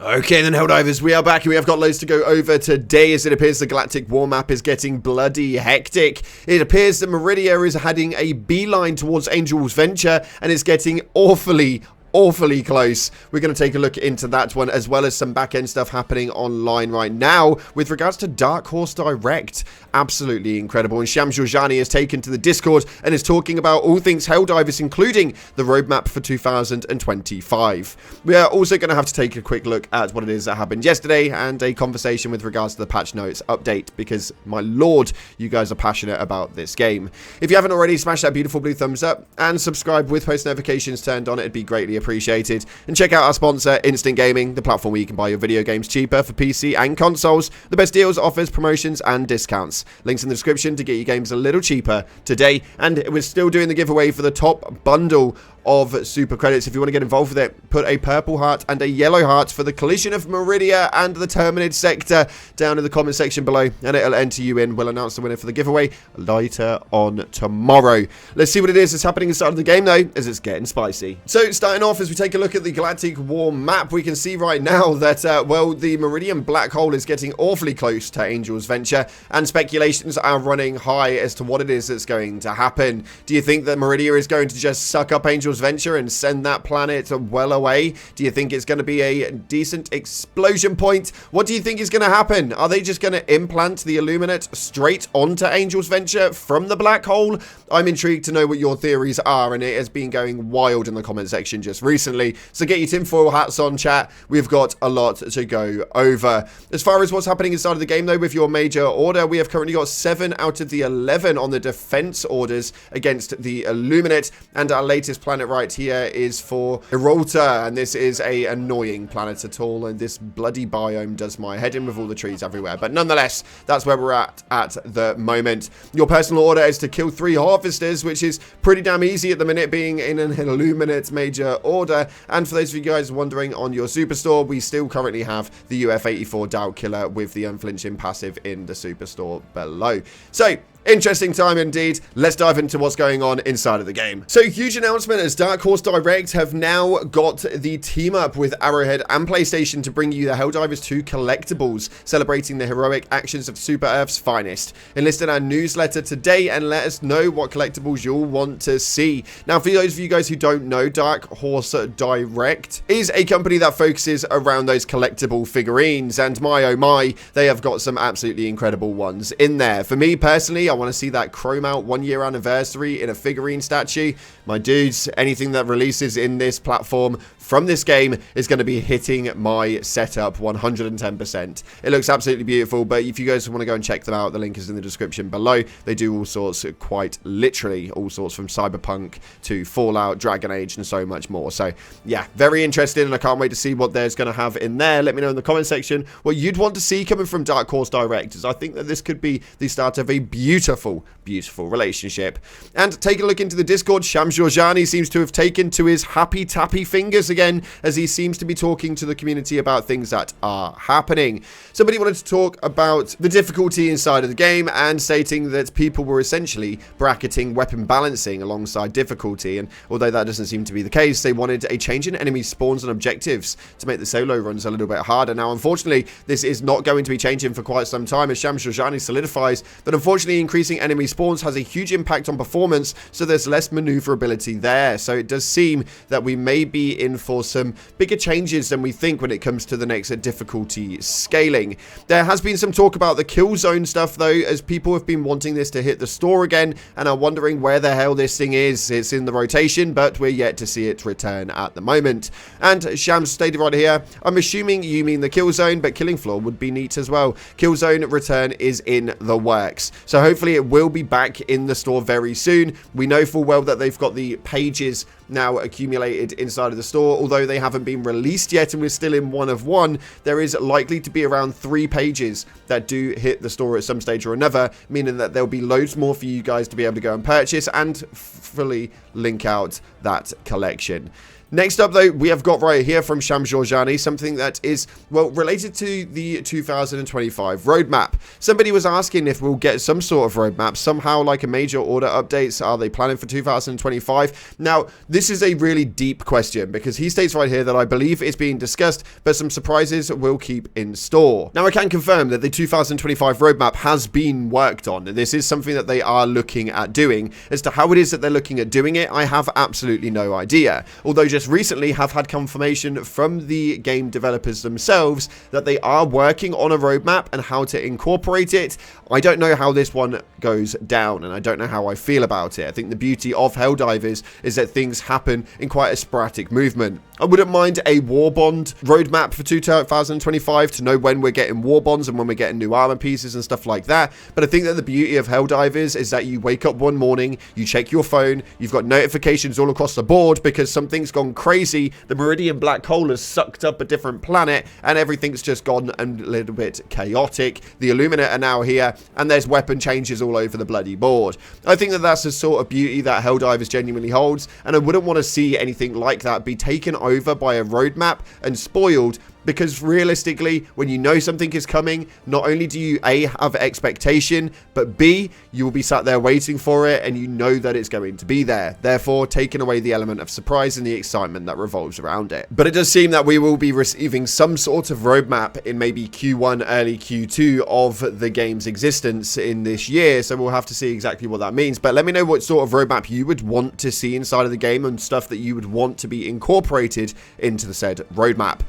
Okay then, Helldivers, we are back and we have got loads to go over today as it appears the Galactic war map is getting bloody hectic. It appears that Meridia is heading a beeline towards Angel's Venture and it's getting awfully close. We're going to take a look into that one as well as some back-end stuff happening online right now with regards to Dark Horse Direct. Absolutely incredible. And Shams Jorjani has taken to the Discord and is talking about all things Helldivers, including the roadmap for 2025. We are also going to have to take a quick look at what it is that happened yesterday and a conversation with regards to the patch notes update because, my lord, you guys are passionate about this game. If you haven't already, smash that beautiful blue thumbs up and subscribe with post notifications turned on. It'd be greatly appreciated. And check out our sponsor, Instant Gaming, the platform where you can buy your video games cheaper for PC and consoles. The best deals, offers, promotions, and discounts. Links in the description to get your games a little cheaper today. And we're still doing the giveaway for the top bundle of super credits. If you want to get involved with it, put a purple heart and a yellow heart for the collision of Meridia and the Terminid sector down in the comment section below, and it'll enter you in. We'll announce the winner for the giveaway later on tomorrow. Let's see what it is that's happening inside of the game though, as it's getting spicy. So starting off, as we take a look at the Galactic war map, we can see right now that well, the Meridian black hole is getting awfully close to Angel's Venture, and speculations are running high as to what it is that's going to happen. Do you think that Meridia is going to just suck up Angel's Venture and send that planet well away? Do you think it's going to be a decent explosion point? What do you think is going to happen? Are they just going to implant the Illuminate straight onto Angel's Venture from the black hole? I'm intrigued to know what your theories are, and it has been going wild in the comment section just recently. So get your tinfoil hats on, chat. We've got a lot to go over. As far as what's happening inside of the game though, with your major order, we have currently got 7 out of the 11 on the defense orders against the Illuminate, and our latest planet right here is for Erolta, and this is a annoying planet at all, and this bloody biome does my head in with all the trees everywhere, but nonetheless, that's where we're at the moment. Your personal order is to kill 3 harvesters, which is pretty damn easy at the minute, being in an Illuminate major order. And for those of you guys wondering, on your superstore, we still currently have the UF-84 Doubt Killer with the unflinching passive in the superstore below. So interesting time indeed. Let's dive into what's going on inside of the game. So, huge announcement as Dark Horse Direct have now got the team up with Arrowhead and PlayStation to bring you the Helldivers 2 collectibles, celebrating the heroic actions of Super Earth's finest. Enlist in our newsletter today and let us know what collectibles you'll want to see. Now, for those of you guys who don't know, Dark Horse Direct is a company that focuses around those collectible figurines, and my oh my, they have got some absolutely incredible ones in there. For me personally, I want to see that chrome out 1-year anniversary in a figurine statue. My dudes, anything that releases in this platform from this game is going to be hitting my setup 110%. It looks absolutely beautiful, but if you guys want to go and check them out, the link is in the description below. They do all sorts, quite literally all sorts, from Cyberpunk to Fallout, Dragon Age, and so much more. So yeah, very interesting, and I can't wait to see what there's going to have in there. Let me know in the comment section what you'd want to see coming from Dark Horse Direct, as I think that this could be the start of a beautiful relationship. And take a look into the Discord. Shams Jorjani seems to have taken to his happy tappy fingers again, as he seems to be talking to the community about things that are happening. Somebody wanted to talk about the difficulty inside of the game and stating that people were essentially bracketing weapon balancing alongside difficulty, and although that doesn't seem to be the case, they wanted a change in enemy spawns and objectives to make the solo runs a little bit harder. Now, unfortunately, this is not going to be changing for quite some time, as Shams Jorjani solidifies that unfortunately increasing enemy spawns has a huge impact on performance, so there's less maneuverability there. So it does seem that we may be in for some bigger changes than we think when it comes to the next difficulty scaling. There has been some talk about the kill zone stuff though, as people have been wanting this to hit the store again and are wondering where the hell this thing is. It's in the rotation, but we're yet to see it return at the moment. And Shams stated right here, I'm assuming you mean the kill zone, but killing floor would be neat as well. Kill zone return is in the works, so hopefully it will be back in the store very soon. We know full well that they've got the pages now accumulated inside of the store, although they haven't been released yet and we're still in 1 of 1. There is likely to be around 3 pages that do hit the store at some stage or another, meaning that there'll be loads more for you guys to be able to go and purchase and fully link out that collection. Next up, though, we have got right here from Sham Georgiani something that is, well, related to the 2025 roadmap. Somebody was asking if we'll get some sort of roadmap, somehow like a major order updates. Are they planning for 2025? Now, this is a really deep question because he states right here that I believe it's being discussed, but some surprises will keep in store. Now, I can confirm that the 2025 roadmap has been worked on. This is something that they are looking at doing. As to how it is that they're looking at doing it, I have absolutely no idea. Although just recently have had confirmation from the game developers themselves that they are working on a roadmap and how to incorporate it. I don't know how this one goes down, and I don't know how I feel about it. I think the beauty of Helldivers is that things happen in quite a sporadic movement. I wouldn't mind a war bond roadmap for 2025 to know when we're getting war bonds and when we're getting new armor pieces and stuff like that. But I think that the beauty of Helldivers is that you wake up one morning, you check your phone, you've got notifications all across the board because something's gone crazy. The Meridian black hole has sucked up a different planet and everything's just gone a little bit chaotic. The Illuminate are now here and there's weapon changes all over the bloody board. I think that that's the sort of beauty that Helldivers genuinely holds, and I wouldn't want to see anything like that be taken over by a roadmap and spoiled, because realistically, when you know something is coming, not only do you A, have expectation, but B, you will be sat there waiting for it and you know that it's going to be there, therefore taking away the element of surprise and the excitement that revolves around it. But it does seem that we will be receiving some sort of roadmap in maybe Q1, early Q2 of the game's existence in this year, so we'll have to see exactly what that means. But let me know what sort of roadmap you would want to see inside of the game and stuff that you would want to be incorporated into the said roadmap.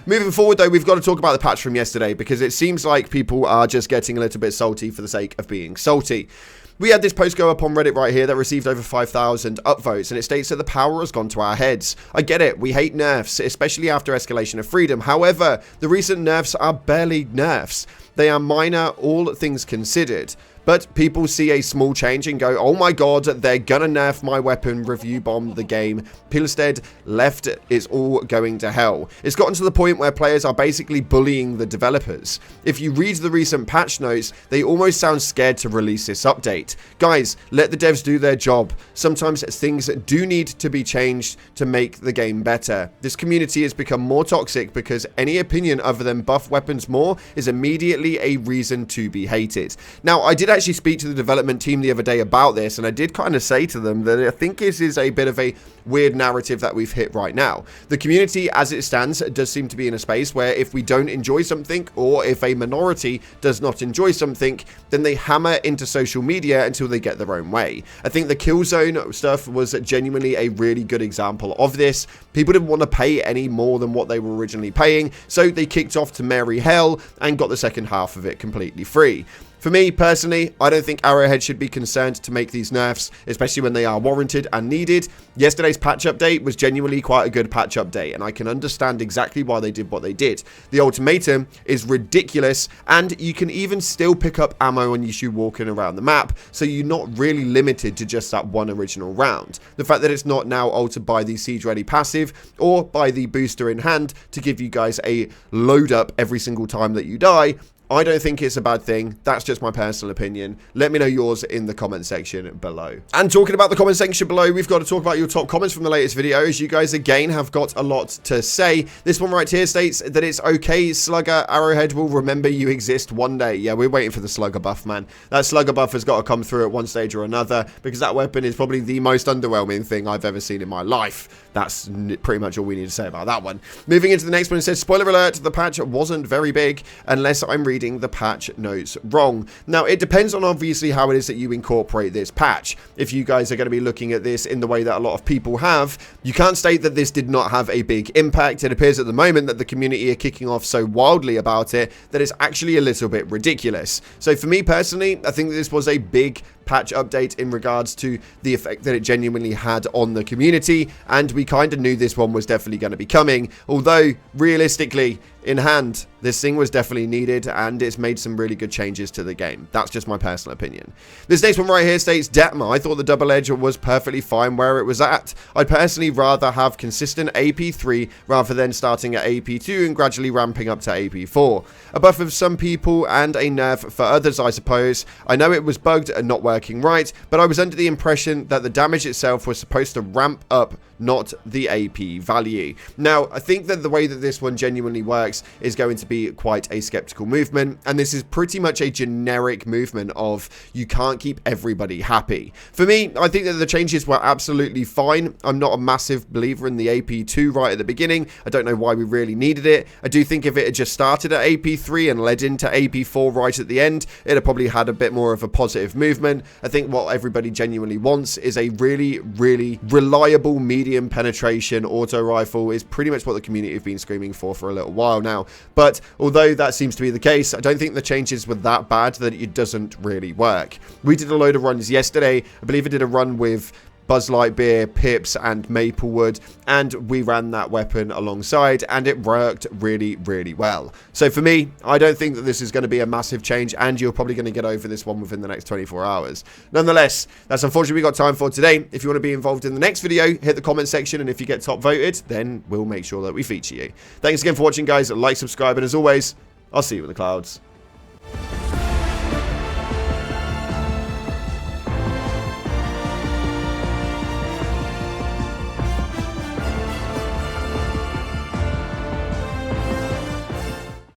Moving forward, though, we've got to talk about the patch from yesterday because it seems like people are just getting a little bit salty for the sake of being salty. We had this post go up on Reddit right here that received over 5,000 upvotes, and it states that the power has gone to our heads. I get it, we hate nerfs, especially after Escalation of Freedom. However, the recent nerfs are barely nerfs. They are minor, all things considered. But people see a small change and go, oh my god, they're gonna nerf my weapon, review bomb the game. Pilstead left is all going to hell. It's gotten to the point where players are basically bullying the developers. If you read the recent patch notes, they almost sound scared to release this update. Guys, let the devs do their job. Sometimes things do need to be changed to make the game better. This community has become more toxic because any opinion other than buff weapons more is immediately a reason to be hated. Now, I did actually speak to the development team the other day about this, and I did kind of say to them that I think this is a bit of a weird narrative that we've hit right now. The community as it stands does seem to be in a space where if we don't enjoy something, or if a minority does not enjoy something, then they hammer into social media until they get their own way. I think the Killzone stuff was genuinely a really good example of this. People didn't want to pay any more than what they were originally paying, so they kicked off to merry hell and got the second half of it completely free. For me, personally, I don't think Arrowhead should be concerned to make these nerfs, especially when they are warranted and needed. Yesterday's patch update was genuinely quite a good patch update, and I can understand exactly why they did what they did. The ultimatum is ridiculous, and you can even still pick up ammo when you shoot walking around the map, so you're not really limited to just that one original round. The fact that it's not now altered by the Siege Ready passive, or by the booster in hand to give you guys a load up every single time that you die, I don't think it's a bad thing. That's just my personal opinion. Let me know yours in the comment section below. And talking about the comment section below, we've got to talk about your top comments from the latest video, as you guys again have got a lot to say. This one right here states that it's okay, Slugger, Arrowhead will remember you exist one day. Yeah, we're waiting for the Slugger buff, man. That Slugger buff has got to come through at one stage or another, because that weapon is probably the most underwhelming thing I've ever seen in my life. That's pretty much all we need to say about that one. Moving into the next one, it says, spoiler alert, the patch wasn't very big, unless I'm reading the patch notes wrong. Now, it depends on obviously how it is that you incorporate this patch. If you guys are going to be looking at this in the way that a lot of people have, you can't state that this did not have a big impact. It appears at the moment that the community are kicking off so wildly about it that it's actually a little bit ridiculous. So for me personally, I think this was a big patch update in regards to the effect that it genuinely had on the community, and we kind of knew this one was definitely going to be coming, although realistically in hand, this thing was definitely needed, and it's made some really good changes to the game. That's just my personal opinion. This next one right here states, Detmer, I thought the double edge was perfectly fine where it was at. I'd personally rather have consistent AP3 rather than starting at AP2 and gradually ramping up to AP4. A buff of some people and a nerf for others, I suppose. I know it was bugged and not working right, but I was under the impression that the damage itself was supposed to ramp up, not the AP value. Now, I think that the way that this one genuinely works is going to be quite a skeptical movement, and this is pretty much a generic movement of you can't keep everybody happy. For me, I think that the changes were absolutely fine. I'm not a massive believer in the AP2 right at the beginning. I don't know why we really needed it. I do think if it had just started at AP3 and led into AP4 right at the end, it'd have probably had a bit more of a positive movement. I think what everybody genuinely wants is a really, really reliable medium penetration auto rifle is pretty much what the community have been screaming for a little while now. But although that seems to be the case, I don't think the changes were that bad that it doesn't really work. We did a load of runs yesterday. I believe I did a run with Buzz Lightyear, Pips, and Maplewood, and we ran that weapon alongside, and it worked really, really well. So for me, I don't think that this is going to be a massive change, and you're probably going to get over this one within the next 24 hours. Nonetheless, that's unfortunately we got time for today. If you want to be involved in the next video, hit the comment section, and if you get top voted, then we'll make sure that we feature you. Thanks again for watching, guys. Like, subscribe, and as always, I'll see you in the clouds.